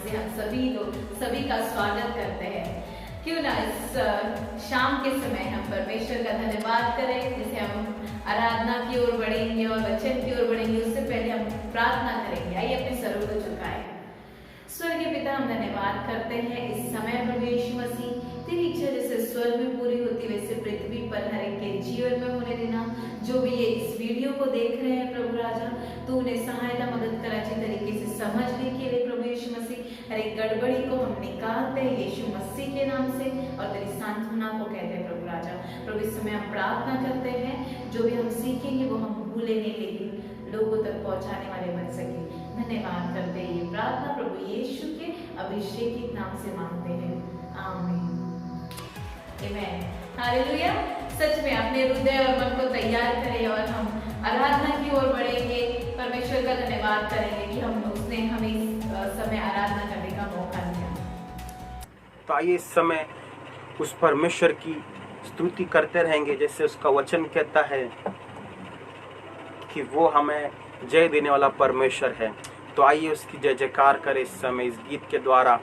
से हम सभी का स्वागत करते हैं। क्यों ना इस शाम के समय हम परमेश्वर का धन्यवाद करें, जिसे हम आराधना की ओर बढ़ेंगे और वचन की ओर बढ़ेंगे। उससे पहले हम प्रार्थना करेंगे। आइए अपने सरों को झुकाएं। स्वर्गीय पिता, हम धन्यवाद करते हैं इस समय प्रभु यीशु मसीह, तेरी इच्छा जैसे स्वर्ग में पूरी होती वैसे पृथ्वी पर हर एक के जीवन में होने देना। जो भी ये इस वीडियो को देख रहे हैं प्रभु राजा, तू उन्हें सहायता मदद कर अच्छी तरीके से समझने के लिए प्रभु यीशु मसीह। हर एक गड़बड़ी को हम निकालते हैं यीशु मसीह के नाम से और तेरी सांत्वना को कहते हैं प्रभु राजा। प्रभु इस समय हम प्रार्थना करते हैं, जो भी हम सीखेंगे वो हम भूले नहीं, लेकिन लोगों तक पहुंचाने वाले बन सके। धन्यवाद करते हैं। ये प्रार्थना प्रभु यीशु के अभिषेकित नाम से मांगते हैं, आमीन। आमीन। हालेलुया। सच में अपने हृदय और मन को तैयार करें और हम आराधना की ओर बढ़ेंगे। परमेश्वर का धन्यवाद करेंगे कि उसने हमें इस समय आराधना करने का मौका दिया। तो आइए इस समय उस परमेश्वर की स्तुति करते रहेंगे, जैसे उसका वचन कहता है कि वो हमें जय देने वाला परमेश्वर है। तो आइए उसकी जय जयकार करें इस समय इस गीत के द्वारा।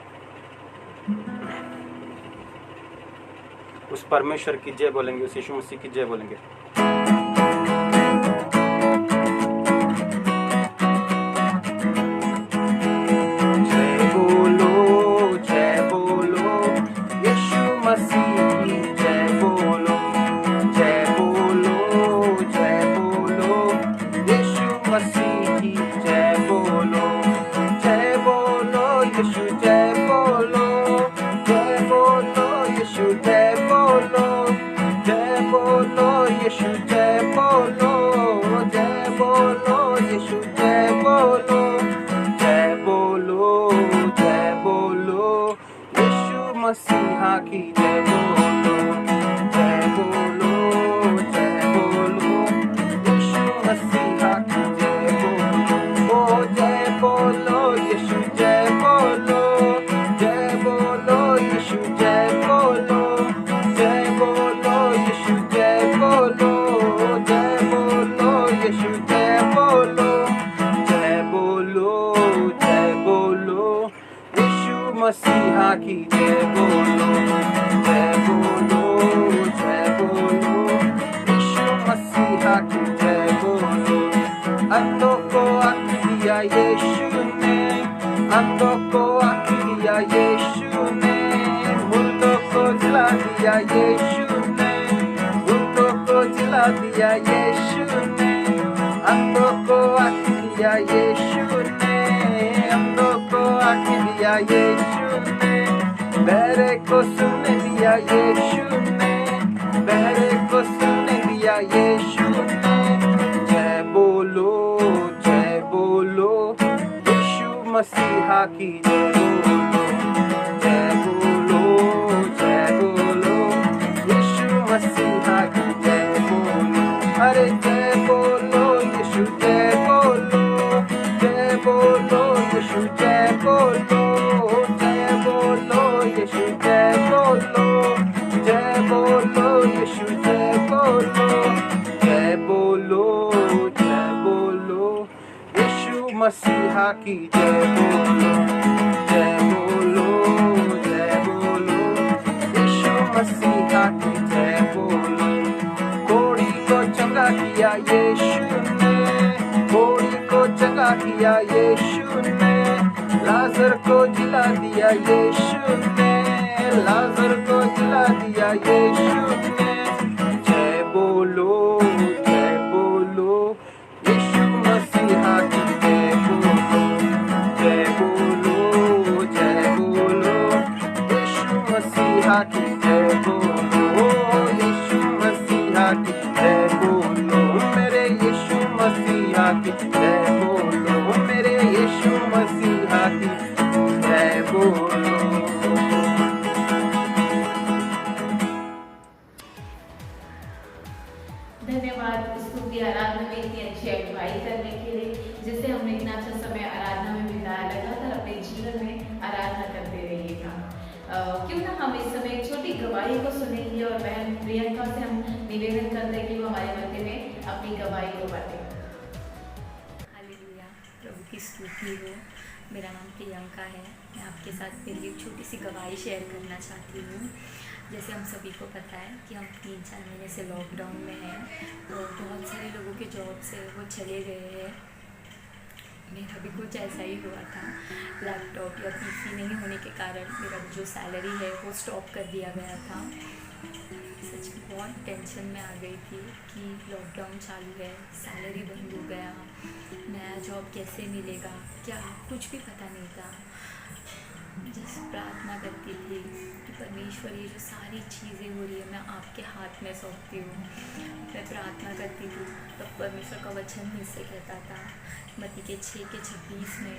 उस परमेश्वर की जय बोलेंगे, उस यीशु मसीह की जय बोलेंगे। जय बोलो यीशु मसीह की जय बोलो, जय बोलो यीशु मसीह की जय बोलो, जय बोलो यीशु, जय बोलो यीशु, जय बोलो यीशु, जय बोलो यीशु, जय बोलो, जय बोलो यीशु मसीहा की जय बोलो, जय बोलो यीशु मसीहा की जय बोलो, ओ जय बोलो यीशु, जय बोलो यीशु, जय बोलो यीशु, जय बोलो यीशु, जय बोलो, जय बोलो यीशु मसीहा की जय बोलो, जय बोलो यीशु मसीहा की जय बोलो। अंधों को आँख दिया यीशु ने, अंधों को आँख दिया यीशु ने, मुर्दों को जिला दिया यीशु ने, मुर्दों को जिला दिया यीशु ने, अंधों को आँख दिया यीशु ने, अंधों को आँख दिया यीशु ने, बहरे को सुनने दिया यीशु ने, बहरे को सुनने दिया यीशु ने। जय बोलो यीशु मसीहा की जय बोलो, जय बोलो यीशु मसीहा की जय बोलो। अरे जय बोलो यीशु, जय बोलो यीशु, जय बोलो यीशु, जय बोलो यीशु, जय बोलो, जय बोलो यीशु मसीहा की जय बोलो, जय बोलो यीशु मसीहा की जय बोलो। कोड़ी को चंगा किया यीशु ने, कोड़ी को चंगा किया यीशु ने, लाजर को जिला दिया यीशु ने, लाजर को जिला दिया यीशु ने। जय बोलो यीशु मसीहा की जय बोलो, जय बोलो यीशु मसीहा की जय बोलो, यीशु मसीहा की जय बोलो, मेरे यीशु मसीहा की जय बोलो, मेरे यीशु मसीहा की जय बोलो। धन्यवाद स्तुति आराधना में इतनी अच्छी अगुवाई करने के लिए, जिससे हमने इतना अच्छा समय आराधना में बिताया। लगातार अपने जीवन में आराधना करते रहिएगा। क्यों ना हम इस समय एक छोटी गवाही को सुनेंगे और बहन प्रियंका से हम निवेदन करते हैं कि वो हमारे मध्य में अपनी गवाही को बांटे। हालेलुया, प्रभु की स्तुति हो। मेरा नाम प्रियंका है। मैं आपके साथ मेरी एक छोटी सी गवाही शेयर करना चाहती हूँ। जैसे हम सभी को पता है कि हम 3-4 महीने से लॉकडाउन में हैं, तो बहुत सारे लोगों के जॉब से वो चले गए हैं। मेरा भी कुछ ऐसा ही हुआ था। लैपटॉप या पीसी नहीं होने के कारण मेरा जो सैलरी है वो स्टॉप कर दिया गया था। सच में बहुत टेंशन में आ गई थी कि लॉकडाउन चालू है, सैलरी बंद हो गया, नया जॉब कैसे मिलेगा, क्या कुछ भी पता नहीं था। जस्ट प्रार्थना करती थी कि परमेश्वर ये जो सारी चीज़ें हो रही है मैं आपके हाथ में सौंपती हूँ। मैं प्रार्थना करती थी, तब परमेश्वर का वचन मुझसे कहता था मत्ती के 6:26 में,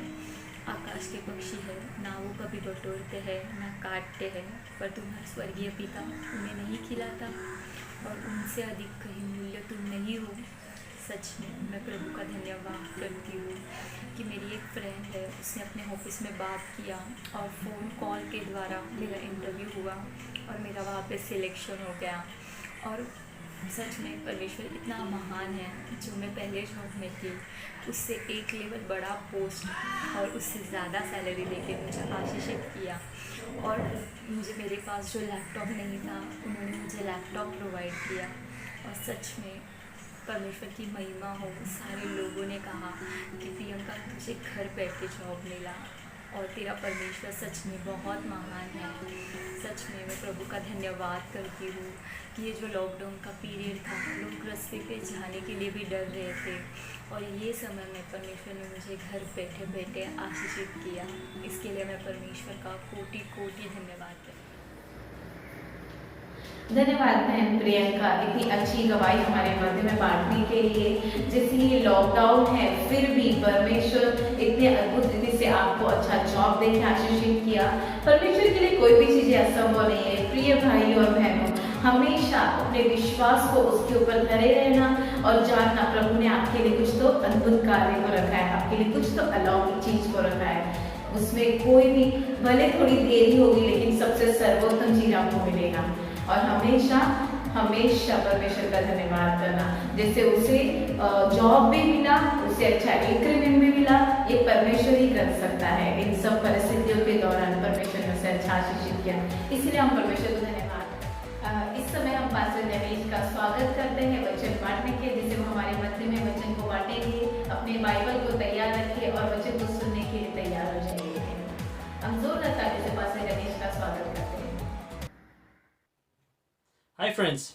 आकाश के पक्षी है, ना वो कभी बटोरते हैं ना काटते हैं, पर तुम्हारा स्वर्गीय पिता उन्हें नहीं खिलाता, और उनसे अधिक कहीं मूल्य तुम नहीं हो। सच में मैं प्रभु का धन्यवाद करती हूँ कि मेरी एक फ्रेंड है, उसने अपने ऑफिस में बात किया और फ़ोन कॉल के द्वारा मेरा इंटरव्यू हुआ और मेरा वहाँ पे सिलेक्शन हो गया। और सच में परमेश्वर इतना महान है, जो मैं पहले जॉब में थी उससे एक लेवल बड़ा पोस्ट और उससे ज़्यादा सैलरी देके मुझे आशीषित किया। और मुझे मेरे पास जो लैपटॉप नहीं था उन्होंने मुझे लैपटॉप प्रोवाइड किया। और सच में परमेश्वर की महिमा हो। सारे लोगों ने कहा कि प्रियंका तुझे घर बैठे जॉब मिला और तेरा परमेश्वर सच में बहुत महान है। सच में मैं प्रभु का धन्यवाद करती हूँ कि ये जो लॉकडाउन का पीरियड था, लोग रास्ते पे जाने के लिए भी डर रहे थे, और ये समय में परमेश्वर ने मुझे घर बैठे बैठे आशीषित किया। इसके लिए मैं परमेश्वर का कोटि कोटि धन्यवाद करती हूँ। धन्यवाद बहन प्रियंका, इतनी अच्छी गवाही हमारे मध्य में बांटने के लिए। जैसे ये लॉकडाउन है, फिर भी परमेश्वर इतने अद्भुत रीति से आपको अच्छा जॉब देके आशीषित किया। परमेश्वर के लिए कोई भी चीजें असंभव नहीं है। प्रिय भाई और बहनों, हमेशा अपने विश्वास को उसके ऊपर धरे रहना और जानना प्रभु ने आपके लिए कुछ तो अद्भुत कार्य को रखा है, आपके लिए कुछ तो अलौकिक चीज को रखा है। उसमें कोई भी भले थोड़ी देरी होगी, लेकिन सबसे सर्वोत्तम चीज आपको मिलेगा। और हमेशा हमेशा परमेश्वर का धन्यवाद करना। जैसे उसे जॉब भी मिला, उसे अच्छा इंक्रीमेंट भी मिला, ये परमेश्वर ही कर सकता है। इन सब परिस्थितियों के दौरान परमेश्वर ने उसे अच्छा आशीषित किया, इसलिए हम परमेश्वर को धन्यवाद। इस समय हम पास्टर गणेश का स्वागत करते हैं वचन बांटने के, जिसे वो हमारे मध्य में वचन को बांटेंगे। अपने बाइबल को तैयार रखिए और वचन को सुनने के लिए तैयार हो जाइए। हम जोरदार ताली से पास्टर गणेश का स्वागत करते हैं। हाय फ्रेंड्स,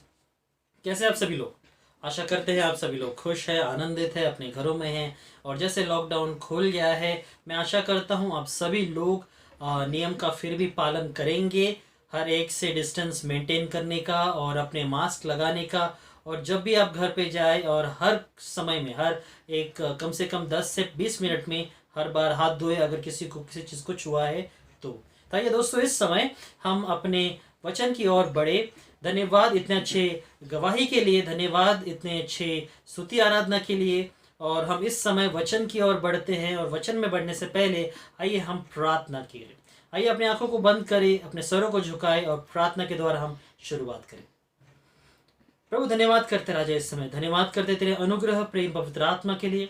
कैसे आप सभी लोग? आशा करते हैं आप सभी लोग खुश हैं, आनंदित हैं, अपने घरों में हैं। और जैसे लॉकडाउन खुल गया है, मैं आशा करता हूं आप सभी लोग नियम का फिर भी पालन करेंगे, हर एक से डिस्टेंस मेंटेन करने का और अपने मास्क लगाने का। और जब भी आप घर पे जाए और हर समय में, हर एक कम से कम 10 से 20 मिनट में हर बार हाथ धोए अगर किसी को किसी चीज़ को छुआ है तो। आइए दोस्तों, इस समय हम अपने वचन की ओर बढ़े। धन्यवाद इतने अच्छे गवाही के लिए, धन्यवाद इतने अच्छे स्तुति आराधना के लिए। और हम इस समय वचन की ओर बढ़ते हैं, और वचन में बढ़ने से पहले आइए हम प्रार्थना करें। आइए अपनी आंखों को बंद करें, अपने सरों को झुकाएं और प्रार्थना के द्वारा हम शुरुआत करें। प्रभु धन्यवाद करते राजा, इस समय धन्यवाद करते तेरे अनुग्रह, प्रेम, पवित्र आत्मा के लिए।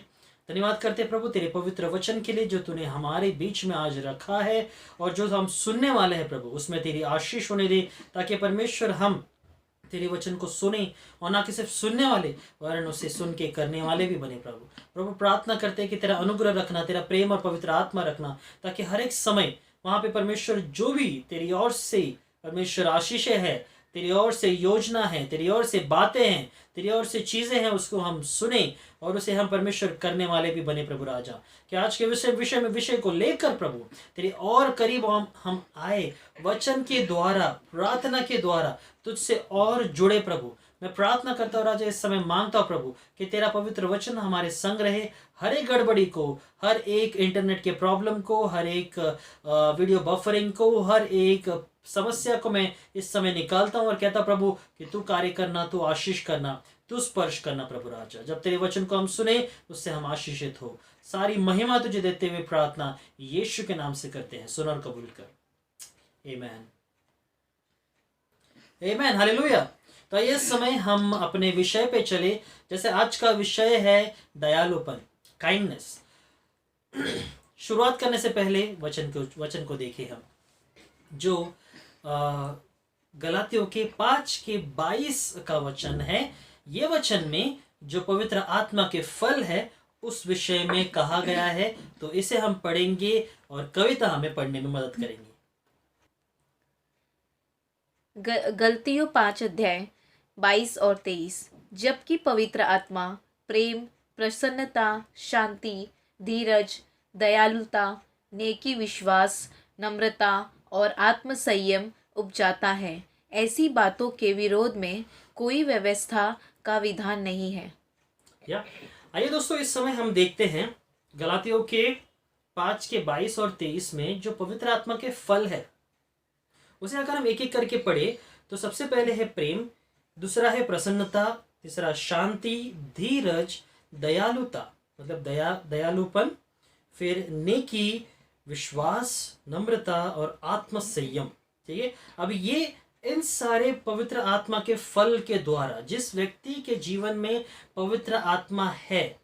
धन्यवाद करते प्रभु तेरे पवित्र वचन के लिए जो तूने हमारे बीच में आज रखा है, और जो हम सुनने वाले हैं प्रभु उसमें तेरी आशीष होने दे, ताकि परमेश्वर हम तेरे वचन को सुने और ना कि सिर्फ सुनने वाले वरन उसे सुन के करने वाले भी बने। प्रभु प्रार्थना करते हैं कि तेरा अनुग्रह रखना, तेरा प्रेम और पवित्र आत्मा रखना, ताकि हर एक समय वहाँ पे परमेश्वर जो भी तेरी ओर से परमेश्वर आशीषें है, तेरी ओर से योजना है, तेरी ओर से बातें हैं, तेरी ओर से चीज़ें हैं, उसको हम सुने और उसे हम परमेश्वर करने वाले भी बने। प्रभु राजा, कि आज के विषय को लेकर प्रभु तेरे और करीब हम आए, वचन के द्वारा, प्रार्थना के द्वारा तुझसे और जुड़े। प्रभु मैं प्रार्थना करता हूँ राजा, इस समय मांगता हूँ प्रभु कि तेरा पवित्र वचन हमारे संग रहे। हर एक गड़बड़ी को, हर एक इंटरनेट के प्रॉब्लम को, हर एक वीडियो बफरिंग को, हर एक समस्या को मैं इस समय निकालता हूँ और कहता प्रभु कि तू कार्य करना, तू आशीष करना, तू स्पर्श करना। प्रभु राजा, जब तेरे वचन को हम सुने उससे हम आशीषित हो। सारी महिमा तुझे देते हुए प्रार्थना यीशु के नाम से करते हैं, सुन और कबूल कर। आमीन, आमीन, हालेलुया। तो इस समय हम अपने विषय पे चले। जैसे आज का विषय है दयालुपन, काइंडनेस। शुरुआत करने से पहले वचन को देखें हम, जो गलातियों के 5:22 का वचन है। ये वचन में जो पवित्र आत्मा के फल है उस विषय में कहा गया है, तो इसे हम पढ़ेंगे और कविता हमें पढ़ने में मदद करेंगी। गलतियों 5:22 और 23। जबकि पवित्र आत्मा प्रेम, प्रसन्नता, शांति, धीरज, दयालुता, नेकी, विश्वास, नम्रता और आत्मसंयम उपजाता है, ऐसी बातों के विरोध में कोई व्यवस्था का विधान नहीं है। आइए दोस्तों, इस समय हम देखते हैं गलातियों के 5:22 और 23 में जो पवित्र आत्मा के फल है उसे अगर हम एक एक करके पढ़े तो सबसे पहले है प्रेम, दूसरा है प्रसन्नता, तीसरा शांति, धीरज, दयालुता मतलब दयालुपन, फिर नेकी, विश्वास, नम्रता और आत्मसंयम। ठीक है, अब ये इन सारे पवित्र आत्मा के फल के द्वारा जिस व्यक्ति के जीवन में पवित्र आत्मा है,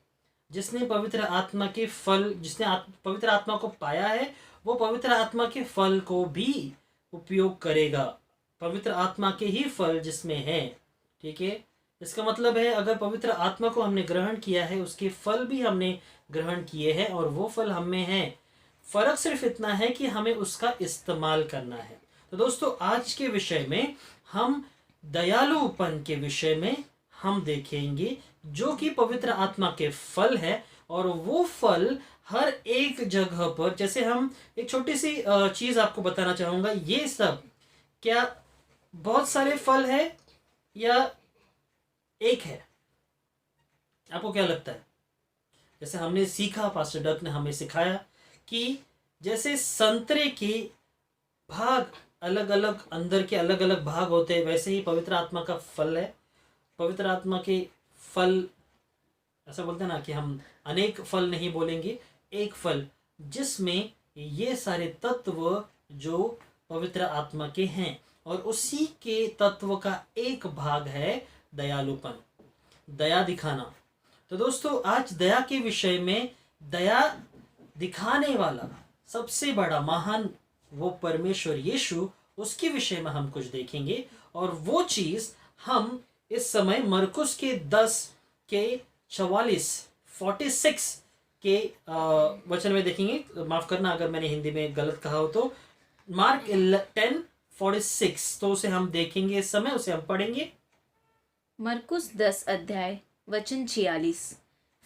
जिसने पवित्र आत्मा के फल, जिसने पवित्र आत्मा को पाया है, वो पवित्र आत्मा के फल को भी उपयोग करेगा। पवित्र आत्मा के ही फल जिसमें है। ठीक है, इसका मतलब है अगर पवित्र आत्मा को हमने ग्रहण किया है, उसके फल भी हमने ग्रहण किए हैं और वो फल हम में है। फर्क सिर्फ इतना है कि हमें उसका इस्तेमाल करना है। तो दोस्तों, आज के विषय में हम दयालुपन के विषय में हम देखेंगे जो कि पवित्र आत्मा के फल है, और वो फल हर एक जगह पर, जैसे हम एक छोटी सी चीज आपको बताना चाहूंगा, ये सब क्या बहुत सारे फल है या एक है? आपको क्या लगता है? जैसे हमने सीखा, पास्टर डक ने हमें सिखाया कि जैसे संतरे के भाग अलग अलग, अंदर के अलग अलग भाग होते हैं, वैसे ही पवित्र आत्मा का फल है। पवित्र आत्मा के फल, ऐसा बोलते हैं ना कि हम अनेक फल नहीं बोलेंगे, एक फल जिसमें ये सारे तत्व जो पवित्र आत्मा के हैं, और उसी के तत्व का एक भाग है दयालुपन, दया दिखाना। तो दोस्तों, आज दया के विषय में, दया दिखाने वाला सबसे बड़ा महान वो परमेश्वर यीशु, उसके विषय में हम कुछ देखेंगे। और वो चीज हम इस समय मरकुस के 10:46 के वचन में देखेंगे। माफ करना अगर मैंने हिंदी में गलत कहा हो तो। मार्क 10:46, तो उसे हम देखेंगे इस समय, उसे हम पढ़ेंगे। मरकुस 10:46।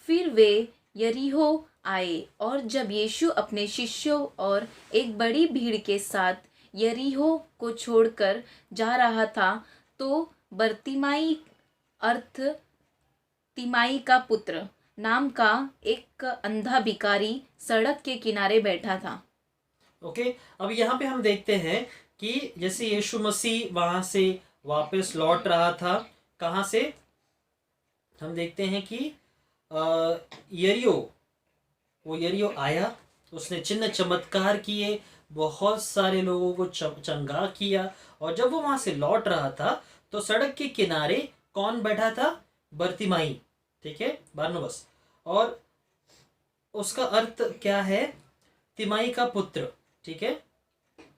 फिर वे यरीहो आए, और जब यीशु अपने शिष्यों और एक बड़ी भीड़ के साथ यरीहो को छोड़कर जा रहा था, तो बरतिमाई अर्थ तिमाई का पुत्र नाम का एक अंधा भिखारी सड़क के किनारे बैठा था। ओके, अब यहाँ पे हम देखते हैं कि जैसे यीशु मसीह वहां से वापस लौट रहा था, कहाँ से? हम देखते हैं कि यरीहो आया, उसने चिन्ह चमत्कार किए, बहुत सारे लोगों को चंगा किया, और जब वो वहां से लौट रहा था तो सड़क के किनारे कौन बैठा था? बरतिमाई। ठीक है, बारनबास, और उसका अर्थ क्या है? तिमाई का पुत्र। ठीक है,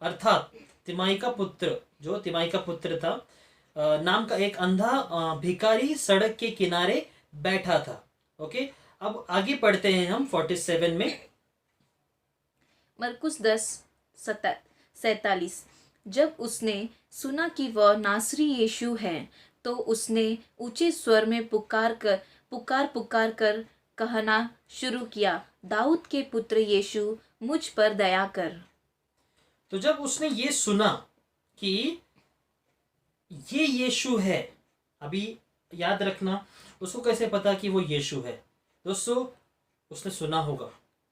अर्थात तिमाई का पुत्र, जो तिमाई का पुत्र था, नाम का एक अंधा भिखारी सड़क के किनारे बैठा था। ओके, अब आगे पढ़ते हैं हम 47 में। मरकुस 10:47। जब उसने सुना कि वह नासरी यीशु है, तो उसने ऊंचे स्वर में पुकार कर कहना शुरू किया, दाऊद के पुत्र यीशु, मुझ पर दया कर। तो जब उसने ये सुना कि ये यीशु है, अभी याद रखना, उसको कैसे पता कि वो यीशु है? दोस्तों, उसने सुना होगा।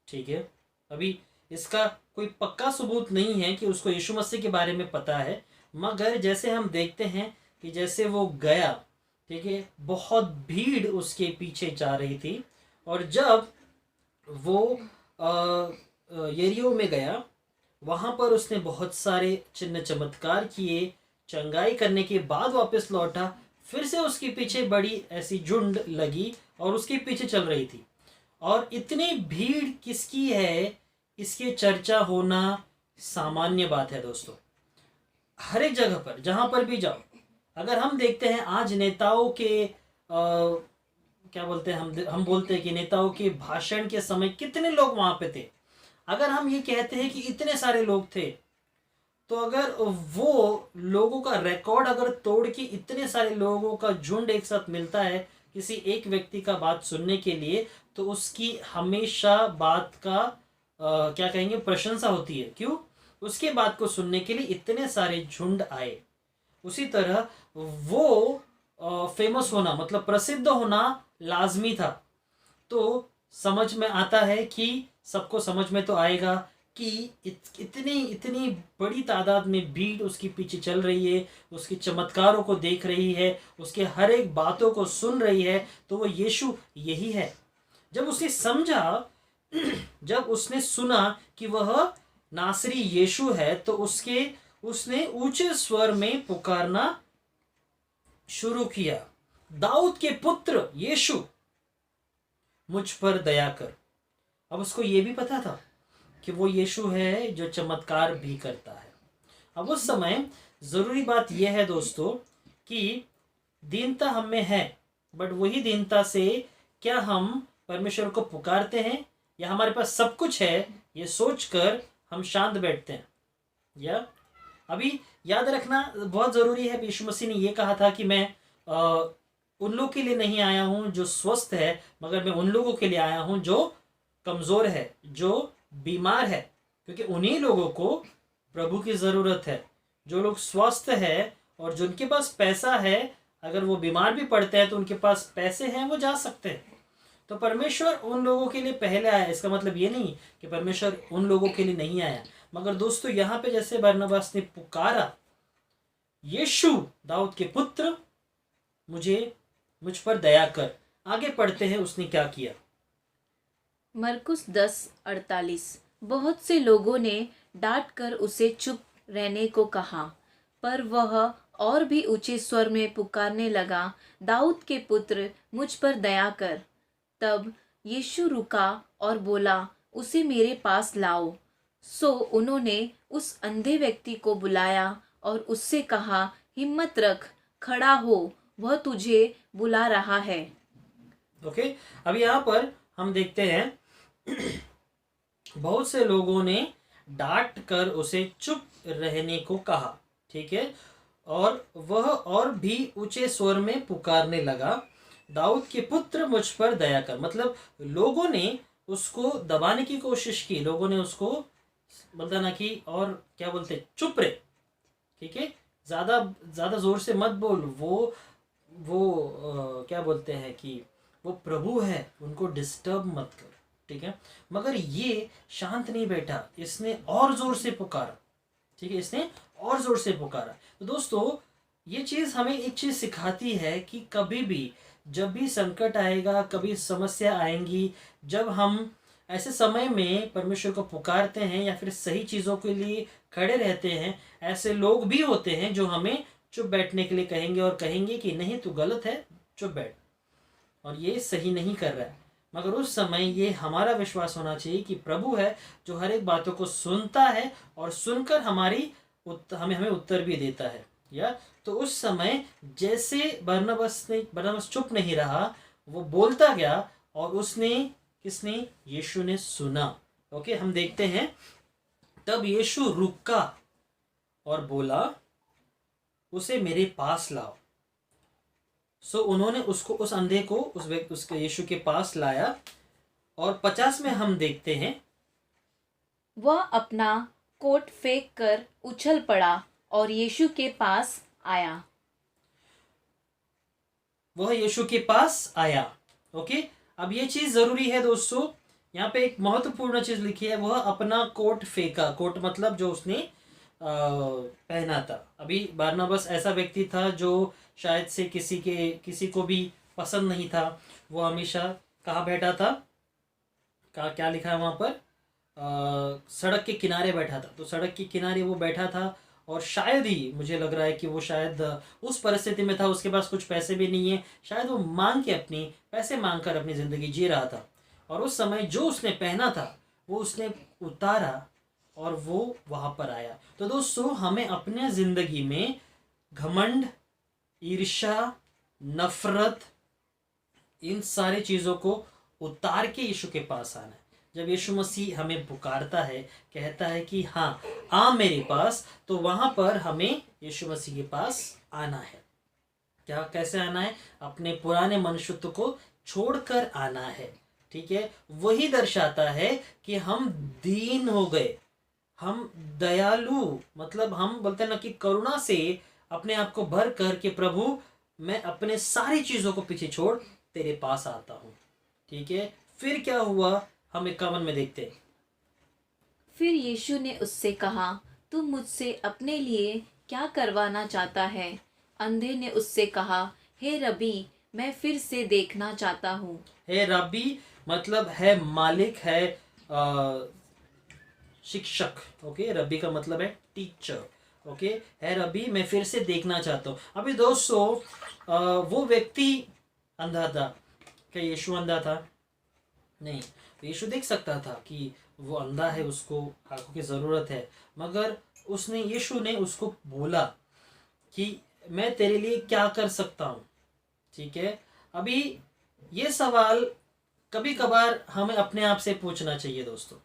ठीक है, अभी इसका कोई पक्का सबूत नहीं है कि उसको यीशु मसीह के बारे में पता है, मगर जैसे हम देखते हैं कि जैसे वो गया, ठीक है, बहुत भीड़ उसके पीछे जा रही थी, और जब वो यरीहो में गया, वहाँ पर उसने बहुत सारे चिन्ह चमत्कार किए, चंगाई करने के बाद वापस लौटा, फिर से उसके पीछे बड़ी ऐसी झुंड लगी और उसके पीछे चल रही थी। और इतनी भीड़ किसकी है? इसकी चर्चा होना सामान्य बात है दोस्तों। हर एक जगह पर जहाँ पर भी जाओ, अगर हम देखते हैं आज नेताओं के क्या बोलते हैं, हम बोलते हैं कि नेताओं के भाषण के समय कितने लोग वहाँ पे थे। अगर हम ये कहते हैं कि इतने सारे लोग थे, तो अगर वो लोगों का रिकॉर्ड अगर तोड़ के इतने सारे लोगों का झुंड एक साथ मिलता है किसी एक व्यक्ति का बात सुनने के लिए, तो उसकी हमेशा बात का क्या कहेंगे, प्रशंसा होती है। क्यों? उसके बात को सुनने के लिए इतने सारे झुंड आए। उसी तरह वो फेमस होना मतलब प्रसिद्ध होना लाजमी था। तो समझ में आता है कि सबको समझ में तो आएगा कि इतनी बड़ी तादाद में भीड़ उसके पीछे चल रही है, उसके चमत्कारों को देख रही है, उसके हर एक बातों को सुन रही है, तो वो यीशु यही है। जब उसने समझा, जब उसने सुना कि वह नासरी यीशु है, तो उसने ऊंचे स्वर में पुकारना शुरू किया, दाऊद के पुत्र यीशु, मुझ पर दया कर। अब उसको ये भी पता था कि वो यीशु है जो चमत्कार भी करता है। अब उस समय जरूरी बात यह है दोस्तों कि दीनता हम में है, बट वही दीनता से क्या हम परमेश्वर को पुकारते हैं, या हमारे पास सब कुछ है ये सोचकर हम शांत बैठते हैं। या अभी याद रखना बहुत ज़रूरी है, यीशु मसीह ने ये कहा था कि मैं उन लोगों के लिए नहीं आया हूँ जो स्वस्थ है, मगर मैं उन लोगों के लिए आया हूँ जो कमज़ोर है, जो बीमार है, क्योंकि उन्हीं लोगों को प्रभु की ज़रूरत है। जो लोग स्वस्थ है और जिनके पास पैसा है, अगर वो बीमार भी पड़ते हैं तो उनके पास पैसे हैं, वो जा सकते हैं। तो परमेश्वर उन लोगों के लिए पहले आया। इसका मतलब ये नहीं कि परमेश्वर उन लोगों के लिए नहीं आया। मगर दोस्तों यहाँ पे जैसे बरनबास ने पुकारा, यीशु दाऊद के पुत्र मुझ पर दया कर। आगे पढ़ते हैं उसने क्या किया। मरकुस 10:48। बहुत से लोगों ने डांट कर उसे चुप रहने को कहा, पर वह और भी ऊंचे स्वर में पुकारने लगा, दाऊद के पुत्र मुझ पर दया कर। तब यीशु रुका और बोला, उसे मेरे पास लाओ। सो उन्होंने उस अंधे व्यक्ति को बुलाया और उससे कहा, हिम्मत रख, खड़ा हो, वह तुझे बुला रहा है। ओके, अब यहाँ पर हम देखते हैं बहुत से लोगों ने डांट कर उसे चुप रहने को कहा, ठीक है, और वह और भी ऊंचे स्वर में पुकारने लगा, दाऊद के पुत्र मुझ पर दया कर। मतलब लोगों ने उसको दबाने की कोशिश की, लोगों ने उसको बोलता ना कि और क्या बोलते, चुप रहे, ठीक है, ज़्यादा ज़ोर से मत बोल, वो क्या बोलते हैं कि वो प्रभु है, उनको डिस्टर्ब मत कर, ठीक है। मगर ये शांत नहीं बैठा, इसने और ज़ोर से पुकारा, ठीक है, इसने और ज़ोर से पुकारा। तो दोस्तों ये चीज़ हमें एक चीज़ सिखाती है कि कभी भी जब भी संकट आएगा, कभी समस्या आएंगी, जब हम ऐसे समय में परमेश्वर को पुकारते हैं या फिर सही चीज़ों के लिए खड़े रहते हैं, ऐसे लोग भी होते हैं जो हमें चुप बैठने के लिए कहेंगे और कहेंगे कि नहीं तू गलत है, चुप बैठ, और ये सही नहीं कर रहा है। मगर उस समय ये हमारा विश्वास होना चाहिए कि प्रभु है जो हर एक बातों को सुनता है और सुनकर हमें उत्तर भी देता है। या तो उस समय जैसे बरनबास चुप नहीं रहा, वो बोलता गया और यीशु ने सुना। ओके, हम देखते हैं, तब यीशु रुका और बोला, उसे मेरे पास लाओ। सो उन्होंने उस अंधे को उसके यीशु के पास लाया। और 50 में हम देखते हैं, वह अपना कोट फेंक कर उछल पड़ा और यीशु के पास आया। वह यीशु के पास आया। ओके, अब ये चीज़ ज़रूरी है दोस्तों, यहाँ पे एक महत्वपूर्ण चीज़ लिखी है, वह अपना कोट फेंका। कोट मतलब जो उसने पहना था। अभी बरनबास ऐसा व्यक्ति था जो शायद से किसी को भी पसंद नहीं था। वो हमेशा कहाँ बैठा था, क्या लिखा है वहाँ पर, सड़क के किनारे बैठा था। तो सड़क के किनारे वो बैठा था और शायद ही मुझे लग रहा है कि वो शायद उस परिस्थिति में था, उसके पास कुछ पैसे भी नहीं है, शायद वो पैसे मांग कर अपनी ज़िंदगी जी रहा था। और उस समय जो उसने पहना था वो उसने उतारा और वो वहाँ पर आया। तो दोस्तों हमें अपने ज़िंदगी में घमंड, ईर्ष्या, नफरत, इन सारी चीज़ों को उतार के यीशु के पास आना है। जब यीशु मसीह हमें पुकारता है, कहता है कि हाँ आ मेरे पास, तो वहाँ पर हमें यीशु मसीह के पास आना है। क्या, कैसे आना है? अपने पुराने मनुष्यत्व को छोड़कर आना है। ठीक है, वही दर्शाता है कि हम दीन हो गए, हम दयालु, मतलब हम बोलते हैं ना कि करुणा से अपने आप को भर कर के प्रभु मैं अपने सारी चीज़ों को पीछे छोड़ तेरे पास आता हूँ। ठीक है, फिर क्या हुआ हम 51 में देखते हैं। फिर यीशु ने उससे कहा, तू मुझसे अपने लिए क्या करवाना चाहता है? अंधे ने उससे कहा, हे रबी, मैं फिर से देखना चाहता हूँ। है रबी मतलब है मालिक, है शिक्षक। ओके, रबी का मतलब है टीचर। ओके, है रबी, मैं फिर से देखना चाहता हूँ। अभी दोस्तों वो व्यक्ति अंधा था। क्या यीशु अंधा था? नहीं, यीशु देख सकता था कि वो अंधा है, उसको आंखों की ज़रूरत है, मगर यीशु ने उसको बोला कि मैं तेरे लिए क्या कर सकता हूँ। ठीक है, अभी ये सवाल कभी कभार हमें अपने आप से पूछना चाहिए दोस्तों,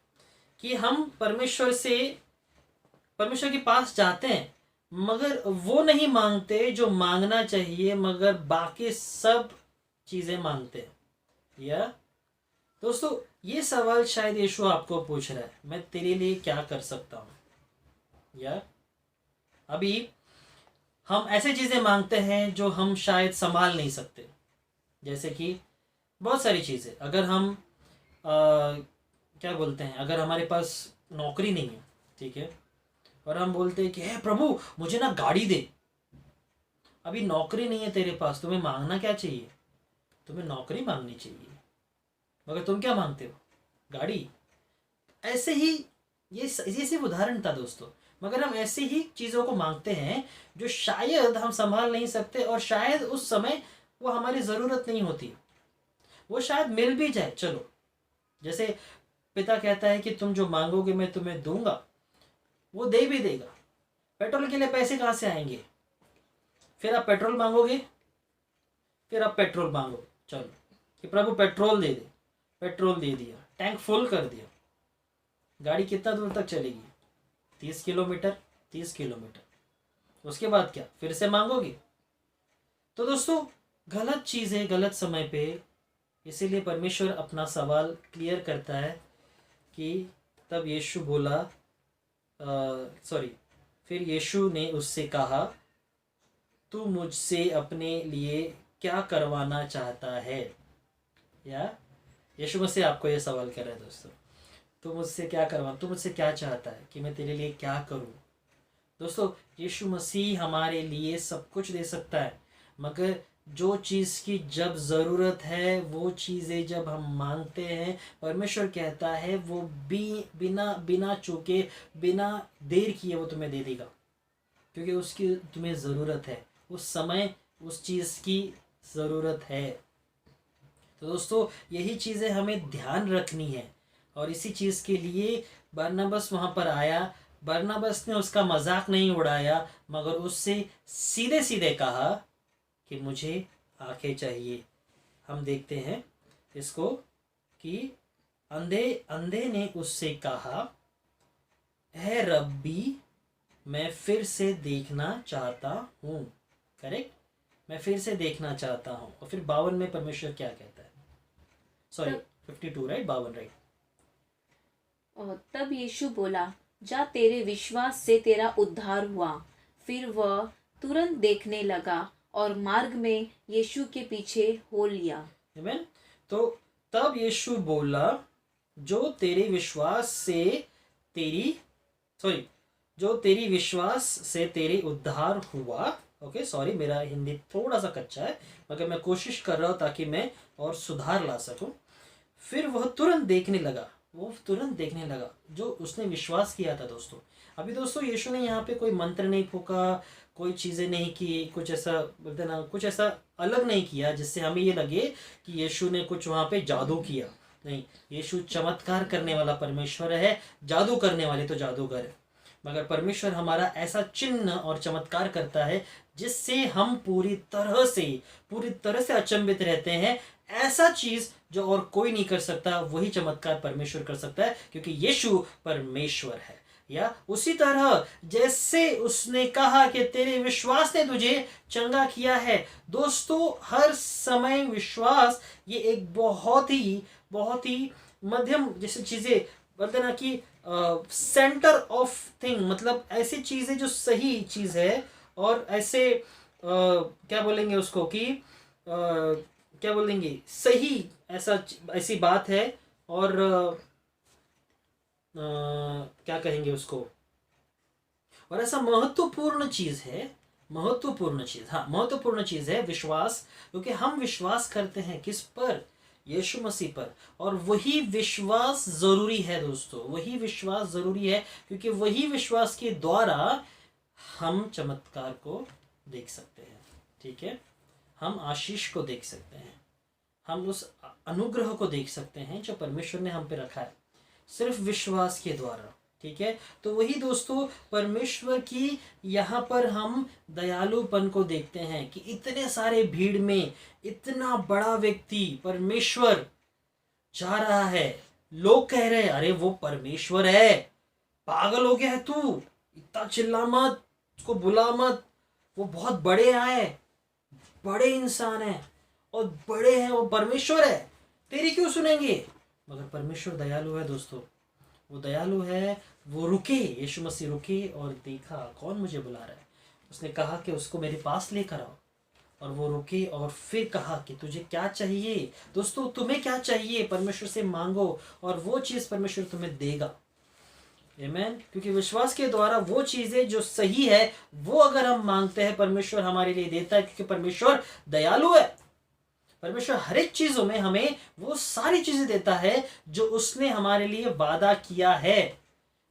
कि हम परमेश्वर के पास जाते हैं मगर वो नहीं मांगते जो मांगना चाहिए, मगर बाकी सब चीज़ें मांगते हैं। या दोस्तों ये सवाल शायद यीशु आपको पूछ रहा है, मैं तेरे लिए क्या कर सकता हूँ। या अभी हम ऐसे चीज़ें मांगते हैं जो हम शायद संभाल नहीं सकते, जैसे कि बहुत सारी चीज़ें। अगर हम क्या बोलते हैं, अगर हमारे पास नौकरी नहीं है, ठीक है, और हम बोलते हैं कि हे प्रभु मुझे ना गाड़ी दे। अभी नौकरी नहीं है तेरे पास, तुम्हें मांगना क्या चाहिए? तुम्हें नौकरी मांगनी चाहिए, मगर तुम क्या मांगते हो? गाड़ी। ऐसे ही ये सिर्फ उदाहरण था दोस्तों, मगर हम ऐसे ही चीज़ों को मांगते हैं जो शायद हम संभाल नहीं सकते, और शायद उस समय वो हमारी ज़रूरत नहीं होती, वो शायद मिल भी जाए। चलो, जैसे पिता कहता है कि तुम जो मांगोगे मैं तुम्हें दूंगा, वो दे भी देगा। पेट्रोल के लिए पैसे कहाँ से आएंगे? फिर आप पेट्रोल मांगोगे, चलो कि प्रभु पेट्रोल दे दे। पेट्रोल दे दिया, टैंक फुल कर दिया, गाड़ी कितना दूर तक चलेगी? 30 किलोमीटर। उसके बाद क्या? फिर से मांगोगे? तो दोस्तों गलत चीज़ है गलत समय पे। इसीलिए परमेश्वर अपना सवाल क्लियर करता है कि तब यीशु बोला, फिर यीशु ने उससे कहा, तू मुझसे अपने लिए क्या करवाना चाहता है? या यीशु मसीह आपको ये सवाल कर रहा है दोस्तों, तू मुझसे क्या चाहता है कि मैं तेरे लिए क्या करूं? दोस्तों यीशु मसीह हमारे लिए सब कुछ दे सकता है, मगर जो चीज़ की जब ज़रूरत है, वो चीज़ें जब हम मांगते हैं, परमेश्वर कहता है वो बिना चूके, बिना देर किए वो तुम्हें दे देगा, क्योंकि उसकी तुम्हें ज़रूरत है, उस समय उस चीज़ की ज़रूरत है। तो दोस्तों यही चीज़ें हमें ध्यान रखनी है, और इसी चीज़ के लिए बरनबास वहाँ पर आया। बरनबास ने उसका मजाक नहीं उड़ाया, मगर उससे सीधे सीधे कहा कि मुझे आंखें चाहिए। हम देखते हैं इसको कि अंधे ने उससे कहा, है रब्बी, मैं फिर से देखना चाहता हूँ। करेक्ट, मैं फिर से देखना चाहता हूँ। और फिर 52 में परमेश्वर क्या कहता है? 52 राइट, 52 राइट। और तब यीशु बोला, जा, तेरे विश्वास से तेरा उद्धार हुआ। फिर वह तुरंत देखने लगा और मार्ग में यीशु के पीछे हो लिया। आमीन। तो तब यीशु बोला, जो तेरे विश्वास से तेरे उद्धार हुआ। ओके, सॉरी, मेरा हिंदी थोड़ा सा कच्चा है, मगर मैं कोशिश कर रहा हूँ ताकि मैं और सुधार ला सकूं। फिर वह तुरंत देखने लगा, जो उसने विश्वास किया था दोस्तों। अभी दोस्तों यीशु ने यहाँ पे कोई मंत्र नहीं फूका, कोई चीज़ें नहीं की, कुछ ऐसा बोलते ना, कुछ ऐसा अलग नहीं किया जिससे हमें ये लगे कि यीशु ने कुछ वहाँ पे जादू किया। नहीं, यीशु चमत्कार करने वाला परमेश्वर है, जादू करने वाले तो जादूगर है, मगर परमेश्वर हमारा ऐसा चिन्ह और चमत्कार करता है जिससे हम पूरी तरह से अचंभित रहते हैं। ऐसा चीज जो और कोई नहीं कर सकता, वही चमत्कार परमेश्वर कर सकता है, क्योंकि यीशु परमेश्वर है। या उसी तरह जैसे उसने कहा कि तेरे विश्वास ने तुझे चंगा किया है। दोस्तों, हर समय विश्वास ये एक बहुत ही मध्यम जैसी चीजें बोलते ना कि सेंटर ऑफ थिंग, मतलब ऐसी चीजें जो सही चीज है, और ऐसे क्या बोलेंगे उसको कि क्या बोलेंगे, सही ऐसी बात है, और क्या कहेंगे उसको, और ऐसा महत्वपूर्ण चीज है विश्वास, क्योंकि हम विश्वास करते हैं किस पर? यीशु मसीह पर। और वही विश्वास जरूरी है दोस्तों, वही विश्वास जरूरी है, क्योंकि वही विश्वास के द्वारा हम चमत्कार को देख सकते हैं। ठीक है, हम आशीष को देख सकते हैं, हम उस अनुग्रह को देख सकते हैं जो परमेश्वर ने हम पे रखा है, सिर्फ विश्वास के द्वारा। ठीक है, तो वही दोस्तों परमेश्वर की यहाँ पर हम दयालुपन को देखते हैं कि इतने सारे भीड़ में इतना बड़ा व्यक्ति परमेश्वर जा रहा है, लोग कह रहे हैं अरे वो परमेश्वर है, पागल हो गया है तू, इतना चिल्ला मत, उसको बुला मत, वो बहुत बड़े आए, बड़े इंसान हैं और बड़े हैं, वो परमेश्वर है, तेरी क्यों सुनेंगे? मगर परमेश्वर दयालु है दोस्तों, वो दयालु है। वो रुके, यीशु मसीह रुके और देखा कौन मुझे बुला रहा है। उसने कहा कि उसको मेरे पास लेकर आओ, और वो रुके और फिर कहा कि तुझे क्या चाहिए। दोस्तों, तुम्हें क्या चाहिए परमेश्वर से मांगो, और वो चीज़ परमेश्वर तुम्हें देगा। आमीन। क्योंकि विश्वास के द्वारा वो चीज़ें जो सही है वो अगर हम मांगते हैं, परमेश्वर हमारे लिए देता है, क्योंकि परमेश्वर दयालु है। परमेश्वर हर एक चीजों में हमें वो सारी चीजें देता है जो उसने हमारे लिए वादा किया है।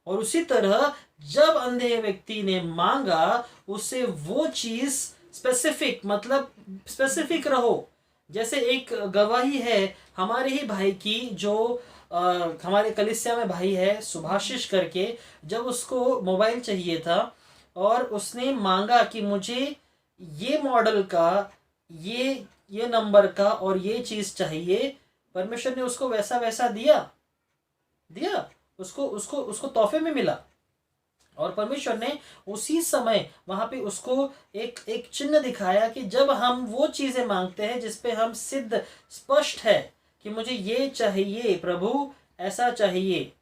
और उसी तरह जब अंधे व्यक्ति ने मांगा, उसे वो चीज स्पेसिफिक, मतलब स्पेसिफिक रहो। जैसे एक गवाही है हमारे ही भाई की, जो हमारे कलीसिया में भाई है सुभाषिष करके, जब उसको मोबाइल चाहिए था और उसने मांगा कि मुझे ये मॉडल का, ये नंबर का और ये चीज चाहिए, परमेश्वर ने उसको वैसा दिया, उसको तोहफे में मिला। और परमेश्वर ने उसी समय वहां पे उसको एक चिन्ह दिखाया कि जब हम वो चीजें मांगते हैं जिसपे हम सिद्ध स्पष्ट है कि मुझे ये चाहिए प्रभु, ऐसा चाहिए,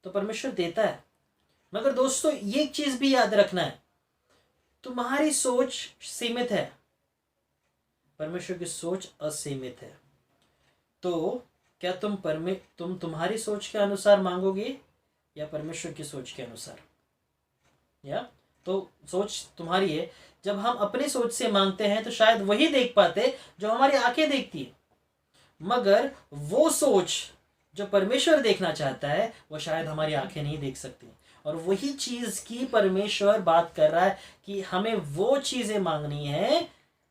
तो परमेश्वर देता है। मगर दोस्तों, ये चीज भी याद रखना है, तुम्हारी सोच सीमित है, परमेश्वर की सोच असीमित है। तो क्या तुम तुम्हारी सोच के अनुसार मांगोगे या परमेश्वर की सोच के अनुसार? या तो सोच तुम्हारी है। जब हम अपनी सोच से मांगते हैं तो शायद वही देख पाते जो हमारी आंखें देखती है, मगर वो सोच जो परमेश्वर देखना चाहता है वो शायद हमारी आंखें नहीं देख सकती। और वही चीज की परमेश्वर बात कर रहा है कि हमें वो चीजें मांगनी है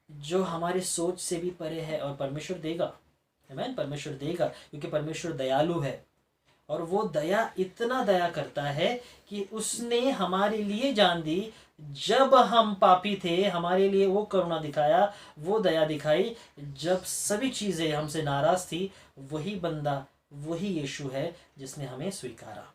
जो हमारी सोच से भी परे है, और परमेश्वर देगा। आमीन। परमेश्वर देगा, क्योंकि परमेश्वर दयालु है, और वो इतना दया करता है कि उसने हमारे लिए जान दी। जब हम पापी थे हमारे लिए वो करुणा दिखाया, वो दया दिखाई। जब सभी चीजें हमसे नाराज थी, वही बंदा, वही यीशु है जिसने हमें स्वीकारा।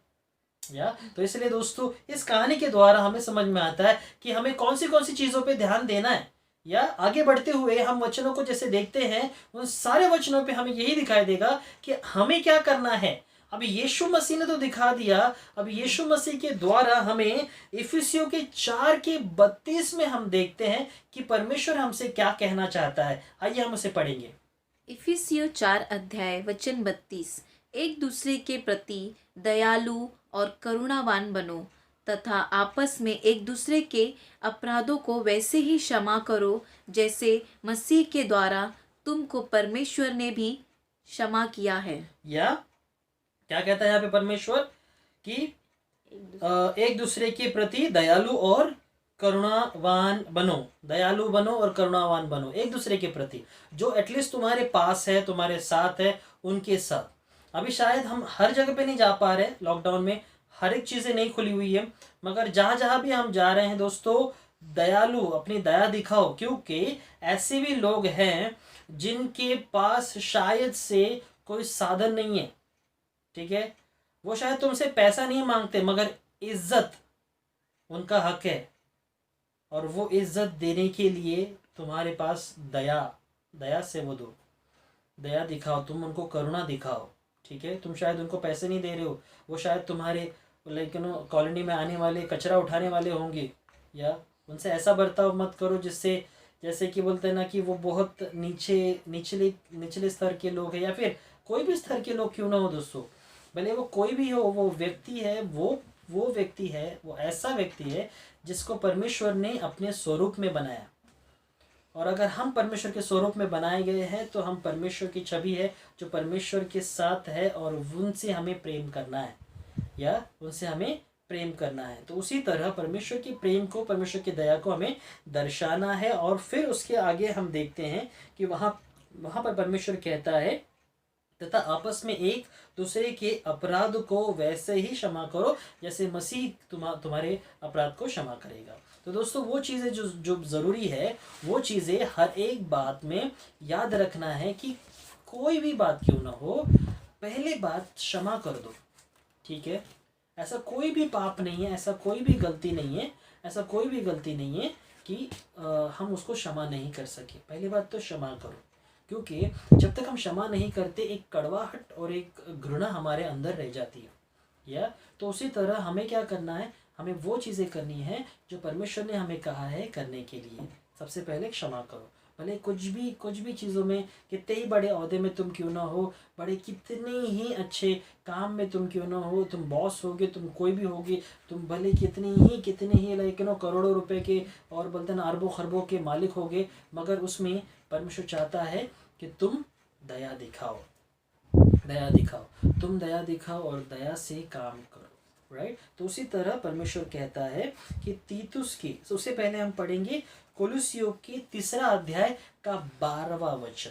तो इसलिए दोस्तों, इस कहानी के द्वारा हमें समझ में आता है कि हमें कौन सी चीजों पे ध्यान देना है। या आगे बढ़ते हुए हम वचनों को जैसे देखते हैं, उन सारे वचनों पे हमें यही दिखाई देगा कि हमें क्या करना है। अभी यीशु मसीह ने तो दिखा दिया, अब यीशु मसीह के द्वारा हमें इफिसियों के 4:32 में हम देखते हैं कि परमेश्वर हमसे क्या कहना चाहता है। आइए हम उसे पढ़ेंगे। इफिसियों 4:32। एक दूसरे के प्रति दयालु और करुणावान बनो, तथा आपस में एक दूसरे के अपराधों को वैसे ही क्षमा करो जैसे मसीह के द्वारा तुमको परमेश्वर ने भी क्षमा किया है। या क्या कहता है यहाँ पे परमेश्वर कि एक दूसरे के प्रति दयालु और करुणावान बनो, दयालु बनो और करुणावान बनो एक दूसरे के प्रति, जो एटलीस्ट तुम्हारे पास है, तुम्हारे साथ है, उनके साथ। अभी शायद हम हर जगह पे नहीं जा पा रहे, लॉकडाउन में हर एक चीज़ें नहीं खुली हुई है, मगर जहाँ जहाँ भी हम जा रहे हैं दोस्तों, दयालु अपनी दया दिखाओ, क्योंकि ऐसे भी लोग हैं जिनके पास शायद से कोई साधन नहीं है, ठीक है। वो शायद तुमसे पैसा नहीं मांगते, मगर इज्जत उनका हक है, और वो इज्जत देने के लिए तुम्हारे पास दया से वो दो, दया दिखाओ, तुम उनको करुणा दिखाओ, ठीक है। तुम शायद उनको पैसे नहीं दे रहे हो, वो शायद तुम्हारे लेकिन कॉलोनी में आने वाले कचरा उठाने वाले होंगे, या उनसे ऐसा बर्ताव मत करो जिससे, जैसे कि बोलते हैं ना कि वो बहुत निचले स्तर के लोग हैं, या फिर कोई भी स्तर के लोग क्यों ना हो दोस्तों, भले वो कोई भी हो, वो व्यक्ति है, वो व्यक्ति है, वो ऐसा व्यक्ति है जिसको परमेश्वर ने अपने स्वरूप में बनाया। और अगर हम परमेश्वर के स्वरूप में बनाए गए हैं तो हम परमेश्वर की छवि है जो परमेश्वर के साथ है, और उनसे हमें प्रेम करना है, या उनसे हमें प्रेम करना है। तो उसी तरह परमेश्वर के प्रेम को, परमेश्वर की दया को हमें दर्शाना है। और फिर उसके आगे हम देखते हैं कि वहाँ पर परमेश्वर कहता है, तथा आपस में एक दूसरे के अपराध को वैसे ही क्षमा करो जैसे मसीह तुम्हारे अपराध को क्षमा करेगा। तो दोस्तों वो चीज़ें जो ज़रूरी है, वो चीज़ें हर एक बात में याद रखना है कि कोई भी बात क्यों ना हो, पहले बात क्षमा कर दो, ठीक है। ऐसा कोई भी पाप नहीं है, ऐसा कोई भी गलती नहीं है, ऐसा कोई भी गलती नहीं है कि हम उसको क्षमा नहीं कर सके। पहली बात तो क्षमा करो, क्योंकि जब तक हम क्षमा नहीं करते एक कड़वाहट और एक घृणा हमारे अंदर रह जाती है, या तो उसी तरह हमें क्या करना है, हमें वो चीज़ें करनी है जो परमेश्वर ने हमें कहा है करने के लिए। सबसे पहले क्षमा करो, भले कुछ भी चीज़ों में, कितने ही बड़े ओहदे में तुम क्यों ना हो, बड़े कितने ही अच्छे काम में तुम क्यों ना हो, तुम बॉस होगे, तुम कोई भी होगे, तुम भले कितने ही लाइक करोड़ों रुपए के और बोलते ना अरबों खरबों के मालिक होगे, मगर उसमें परमेश्वर चाहता है कि तुम दया दिखाओ, तुम दया दिखाओ और दया से काम करो, राइट। तो उसी तरह परमेश्वर कहता है कि तीतुस की, सबसे पहले हम पढ़ेंगे कोलोसियों की 3 अध्याय का 12वां वचन।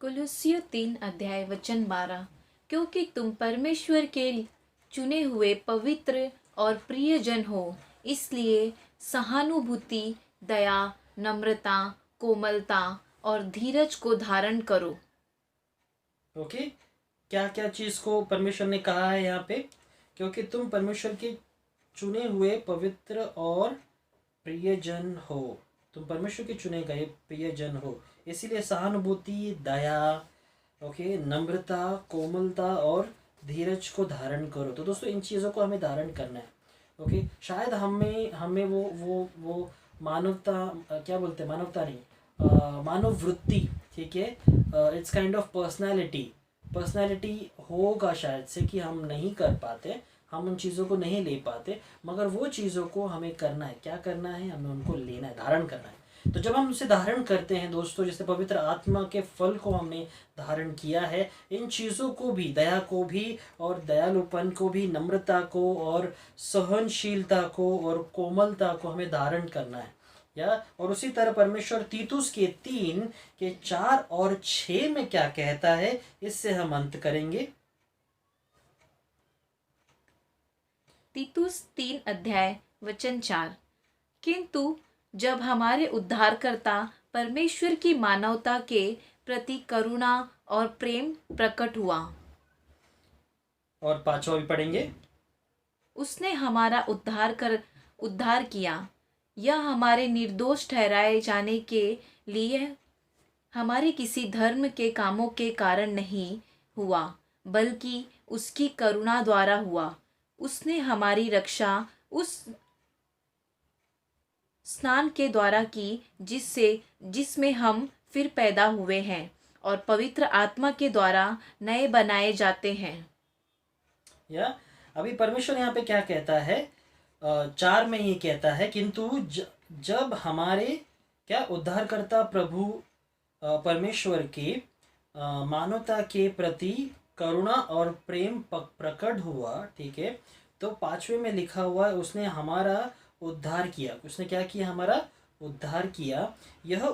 कुलुस्सियों 3 अध्याय वचन 12। क्योंकि तुम परमेश्वर के चुने हुए पवित्र और प्रिय जन हो, इसलिए सहानुभूति, दया, नम्रता, कोमलता और धीरज को धारण करो। ओके, क्या क्या चीज़ को परमेश्वर ने कहा है यहाँ पे, क्योंकि तुम परमेश्वर के चुने हुए पवित्र और प्रिय जन हो, तुम परमेश्वर के चुने गए प्रिय जन हो, इसीलिए सहानुभूति, दया, ओके, नम्रता, कोमलता और धीरज को धारण करो। तो दोस्तों इन चीज़ों को हमें धारण करना है, ओके। शायद हमें वो मानवता, क्या बोलते हैं, मानवता नहीं, मानव वृत्ति, ठीक है, इट्स काइंड ऑफ पर्सनैलिटी होगा शायद से कि हम नहीं कर पाते, हम उन चीज़ों को नहीं ले पाते, मगर वो चीज़ों को हमें करना है। क्या करना है, हमें उनको लेना है, धारण करना है। तो जब हम उसे धारण करते हैं दोस्तों, जैसे पवित्र आत्मा के फल को हमने धारण किया है, इन चीज़ों को भी, दया को भी और दयालुपन को भी, नम्रता को और सहनशीलता को और कोमलता को हमें धारण करना है, या। और उसी तरह परमेश्वर तीतुस के 3 के 4 और 6 में क्या कहता है, इससे हम अंत करेंगे। तीतुस 3 अध्याय वचन 4। किंतु जब हमारे उद्धारकर्ता परमेश्वर की मानवता के प्रति करुणा और प्रेम प्रकट हुआ, और 5वां भी पढ़ेंगे, उसने हमारा उद्धार किया। यह हमारे निर्दोष ठहराए जाने के लिए हमारे किसी धर्म के कामों के कारण नहीं हुआ, बल्कि उसकी करुणा द्वारा हुआ। उसने हमारी रक्षा उस स्नान के द्वारा की जिसमें हम फिर पैदा हुए हैं और पवित्र आत्मा के द्वारा नए बनाए जाते हैं। या अभी परमेश्वर यहाँ पे क्या कहता है, 4 में ये कहता है, किंतु जब हमारे क्या उद्धारकर्ता प्रभु परमेश्वर के मानवता के प्रति करुणा और प्रेम प्रकट हुआ, ठीक है। तो 5वें में लिखा हुआ है, उसने हमारा उद्धार किया। उसने क्या किया, हमारा उद्धार किया। यह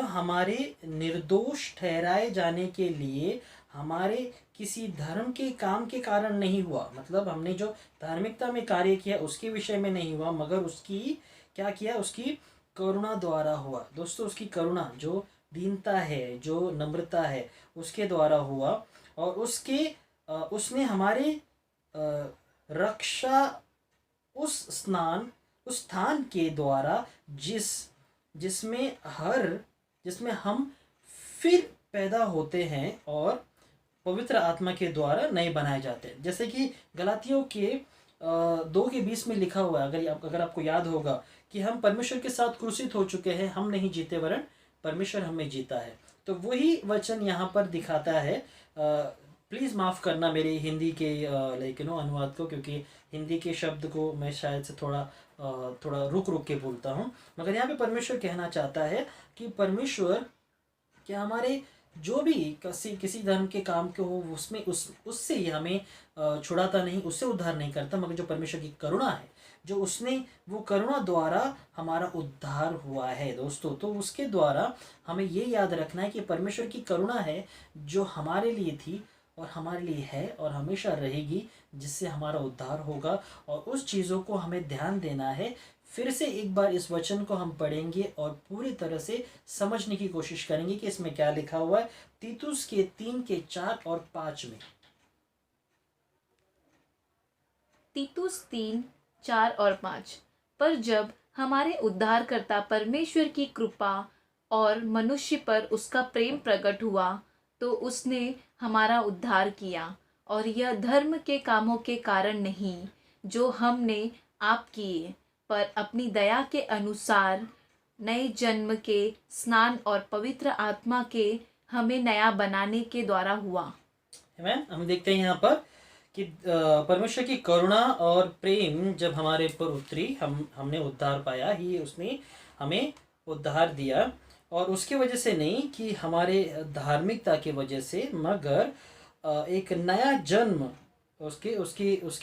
हमारे निर्दोष ठहराए जाने के लिए हमारे किसी धर्म के काम के कारण नहीं हुआ, मतलब हमने जो धार्मिकता में कार्य किया उसके विषय में नहीं हुआ, मगर उसकी क्या किया, उसकी करुणा द्वारा हुआ। दोस्तों उसकी करुणा, जो दीनता है, जो नम्रता है, उसके द्वारा हुआ। और उसने हमारे रक्षा उस स्थान के द्वारा जिसमें हम फिर पैदा होते हैं और पवित्र आत्मा के द्वारा नए बनाए जाते हैं। जैसे कि गलातियों के 2:20 में लिखा हुआ है, अगर आपको याद होगा कि हम परमेश्वर के साथ क्रूसित हो चुके हैं, हम नहीं जीते वरन परमेश्वर हमें जीता है। तो वही वचन यहाँ पर दिखाता है। प्लीज़ माफ़ करना मेरे हिंदी के अनुवाद को, क्योंकि हिंदी के शब्द को मैं शायद से थोड़ा रुक के बोलता हूँ। मगर यहाँ पे परमेश्वर कहना चाहता है कि परमेश्वर क्या हमारे जो भी किसी धर्म के काम के हो उसमें उससे ही हमें छुड़ाता नहीं, उससे उद्धार नहीं करता, मगर जो परमेश्वर की करुणा है, जो उसने वो करुणा द्वारा हमारा उद्धार हुआ है दोस्तों। तो उसके द्वारा हमें ये याद रखना है कि परमेश्वर की करुणा है जो हमारे लिए थी और हमारे लिए है और हमेशा रहेगी, जिससे हमारा उद्धार होगा। और उस चीज़ों को हमें ध्यान देना है। फिर से एक बार इस वचन को हम पढ़ेंगे और पूरी तरह से समझने की कोशिश करेंगे कि इसमें क्या लिखा हुआ है। तीतुस के 3:4 और 5 में। तीतुस 3:4 और 5। पर जब हमारे उद्धारकर्ता परमेश्वर की कृपा और मनुष्य पर उसका प्रेम प्रकट हुआ, तो उसने हमारा उद्धार किया, और यह धर्म के कामों के कारण नहीं जो हमने आप किए, पर अपनी दया के अनुसार नए जन्म के स्नान और पवित्र आत्मा के हमें नया बनाने के द्वारा हुआ। आमीन। हम देखते हैं यहाँ पर कि परमेश्वर की करुणा और प्रेम जब हमारे ऊपर उतरी, हमने उद्धार पाया ही, उसने हमें उद्धार दिया। और उसकी वजह से नहीं कि हमारे धार्मिकता की वजह से, मगर एक नया जन्म, उसके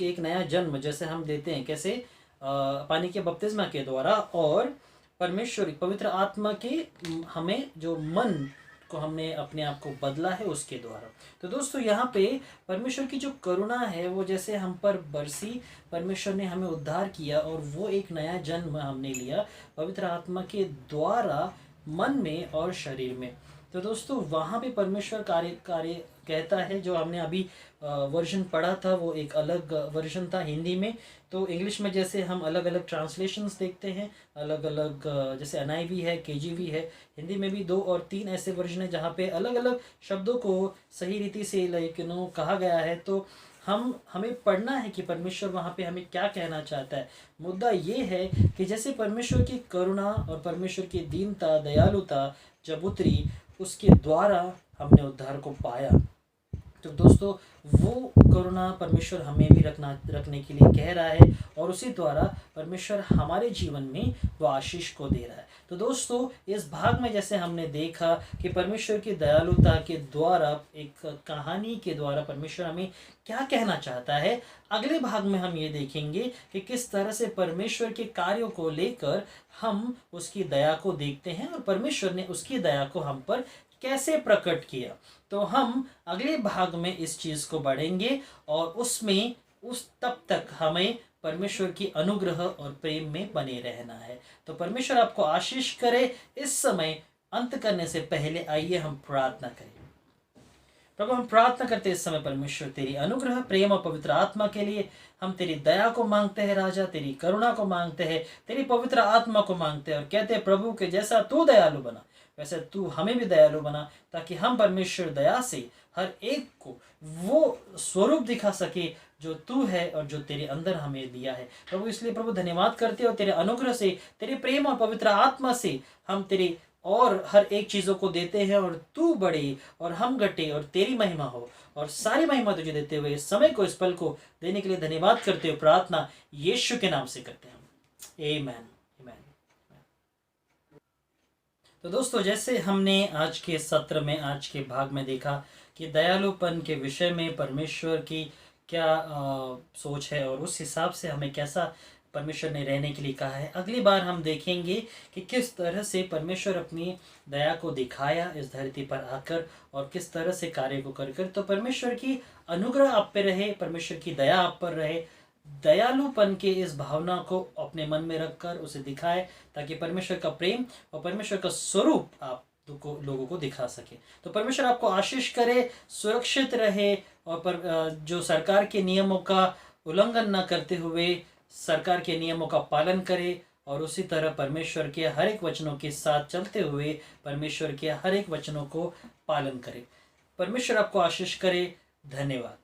एक नया जन्म जैसे हम देते हैं, कैसे पानी के बपतिस्मा के द्वारा, और परमेश्वर पवित्र आत्मा के हमें जो मन को हमने अपने आप को बदला है उसके द्वारा। तो दोस्तों यहाँ पे परमेश्वर की जो करुणा है वो जैसे हम पर बरसी, परमेश्वर ने हमें उद्धार किया और वो एक नया जन्म हमने लिया पवित्र आत्मा के द्वारा मन में और शरीर में। तो दोस्तों वहाँ पे परमेश्वर कार्य कहता है। जो हमने अभी वर्जन पढ़ा था वो एक अलग वर्जन था हिंदी में। तो इंग्लिश में जैसे हम अलग अलग ट्रांसलेशंस देखते हैं, अलग अलग जैसे NIV है, KJV है, हिंदी में भी 2 और 3 ऐसे वर्जन है जहाँ पे अलग अलग शब्दों को सही रीति से कहा गया है। तो हमें पढ़ना है कि परमेश्वर वहाँ पे हमें क्या कहना चाहता है। मुद्दा ये है कि जैसे परमेश्वर की करुणा और परमेश्वर की दीनता, दयालुता जब उतरी, उसके द्वारा हमने उद्धार को पाया। तो दोस्तों वो करुणा परमेश्वर हमें भी रखने के लिए कह रहा है, और उसी द्वारा परमेश्वर हमारे जीवन में वो आशीष को दे रहा है। तो दोस्तों इस भाग में जैसे हमने देखा कि परमेश्वर की दयालुता के द्वारा, एक कहानी के द्वारा परमेश्वर हमें क्या कहना चाहता है, अगले भाग में हम ये देखेंगे कि किस तरह से परमेश्वर के कार्यों को लेकर हम उसकी दया को देखते हैं और परमेश्वर ने उसकी दया को हम पर कैसे प्रकट किया। तो हम अगले भाग में इस चीज़ को बढ़ेंगे और उसमें तब तक हमें परमेश्वर की अनुग्रह और प्रेम में बने रहना है। तो परमेश्वर आपको आशीष करे। इस समय अंत करने से पहले आइए हम प्रार्थना करें। प्रभु हम प्रार्थना करते इस समय परमेश्वर तेरी अनुग्रह, प्रेम और पवित्र आत्मा के लिए हम तेरी दया को मांगते हैं राजा, तेरी करुणा को मांगते हैं, तेरी पवित्र आत्मा को मांगते हैं और कहते हैं प्रभु के जैसा तू दयालु बना वैसे तू हमें भी दयालु बना, ताकि हम परमेश्वर दया से हर एक को वो स्वरूप दिखा सके जो तू है और जो तेरे अंदर हमें दिया है। प्रभु इसलिए प्रभु धन्यवाद करते हो, तेरे अनुग्रह से, तेरे प्रेम और पवित्र आत्मा से हम तेरे और हर एक चीज़ों को देते हैं और तू बढ़े और हम घटे और तेरी महिमा हो, और सारी महिमा तुझे देते हुए इस समय को, इस पल को देने के लिए धन्यवाद करते हो। प्रार्थना यीशु के नाम से करते हैं हम, आमीन। तो दोस्तों जैसे हमने आज के सत्र में, आज के भाग में देखा कि दयालुपन के विषय में परमेश्वर की क्या सोच है और उस हिसाब से हमें कैसा परमेश्वर ने रहने के लिए कहा है। अगली बार हम देखेंगे कि किस तरह से परमेश्वर अपनी दया को दिखाया इस धरती पर आकर और किस तरह से कार्य को कर कर। तो परमेश्वर की अनुग्रह आप पे रहे, परमेश्वर की दया आप पर रहे। दयालुपन के इस भावना को अपने मन में रखकर उसे दिखाए, ताकि परमेश्वर का प्रेम और परमेश्वर का स्वरूप आप लोगों को दिखा सके। तो परमेश्वर आपको आशीष करे, सुरक्षित रहे और जो सरकार के नियमों का उल्लंघन न करते हुए सरकार के नियमों का पालन करे और उसी तरह परमेश्वर के हर एक वचनों के साथ चलते हुए परमेश्वर के हर एक वचनों को पालन करे। परमेश्वर आपको आशीष करे। धन्यवाद।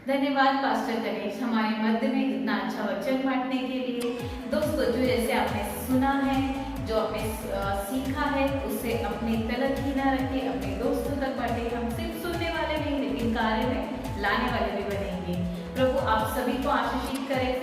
धन्यवाद पास्टर गणेश हमारे मध्य में इतना अच्छा वचन बांटने के लिए। दोस्तों, जो जैसे आपने सुना है, जो आपने सीखा है, उसे अपनी तलक ही ना रखे, अपने दोस्तों तक बांटे। हम सिर्फ सुनने वाले नहीं, लेकिन कार्य में लाने वाले भी बनेंगे। प्रभु आप सभी को आशीषित करे।